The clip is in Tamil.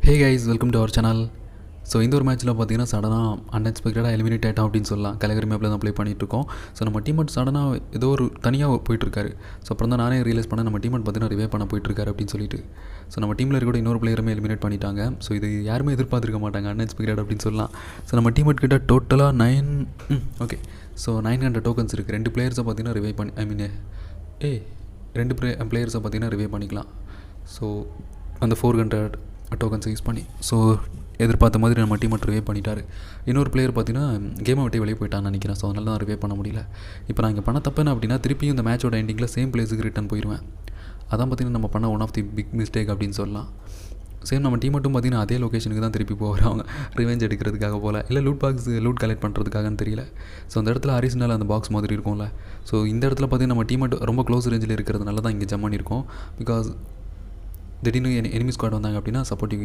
Hey guys, welcome to our channel. So இந்த ஒரு மேட்ச்சில் பார்த்தீங்கன்னா சடனாக அன்எக்ஸ்பெக்டடாக எலிமினேட் ஆகிட்டோம் அப்படின்னு சொல்லலாம். கலகரி மேப்பில் தான் ப்ளே பண்ணிகிட்ருக்கோம். ஸோ நம்ம டீம்மேட் சடனாக ஏதோ ஒரு தனியாக போயிட்டுருக்காரு. ஸோ அப்புறம் தான் நானே ரியலைஸ் பண்ணேன், நம்ம டீம்மேட் பார்த்தீங்கன்னா ரிவே பண்ண போயிட்டுருக்காரு அப்படின்னு சொல்லிட்டு. ஸோ நம்ம டீமில் இருக்கிற இன்னொரு பிளேயருமே எலிமினேட் பண்ணிட்டாங்க. ஸோ இது யாருமே எதிர்பார்த்துருக்க மாட்டாங்க, அன்எக்ஸ்பெக்டட் அப்படின்னு சொல்லலாம். ஸோ நம்ம டீம்மேட் கிட்ட டோட்டலாக 900 டோக்கன்ஸ் இருக்குது. 2 பிளேயர்ஸை பார்த்தீங்கன்னா ரிவே பண்ணி ரெண்டு பிளேயர்ஸை பார்த்தீங்கன்னா ரிவே பண்ணிக்கலாம். ஸோ அந்த 400 டோக்கன்ஸ் யூஸ் பண்ணி எதிர்பார்த்த மாதிரி நம்ம டீம் ரிவே பண்ணிட்டார். இன்னொரு பிளேயர் பார்த்தீங்கன்னா கேமை விட்டு வெளியே போயிட்டான்னு நினைக்கிறேன். ஸோ அதனால தான் ரிவே பண்ண முடியல. இப்போ நான் இங்கே பண்ண தப்பு என்ன அப்படின்னா, திருப்பியும் இந்த மேட்சோட எண்டிங்கில் சேம் பிளேஸுக்கு ரிட்டர்ன் போயிடுவேன். அதான் பார்த்தீங்கன்னா நம்ம பண்ண one of the big mistake அப்படின்னு சொல்லலாம். சேம் நம்ம டீம் மட்டும் பார்த்தீங்கன்னா அதே லொக்கேஷனுக்கு தான் திருப்பி போகிறாங்க, ரிவெஞ்ச் எடுக்கிறதுக்காக போல், இல்லை லூட் கலெக்ட் பண்ணுறதுக்காகன்னு தெரியல. ஸோ அந்த இடத்துல அரிசினால் அந்த பாக்ஸ் மாதிரி இருக்கும்ல. ஸோ இந்த இடத்துல பார்த்தீங்கன்னா நம்ம டீம் ரொம்ப க்ளோஸ் ரேஞ்சில் இருக்கிறதுனால தான் இங்கே ஜம் பண்ணியிருக்கோம். பிகாஸ் திடீர்னு எனிமி ஸ்குவாட் வந்தாங்க அப்படின்னா சப்போர்ட்டிவ்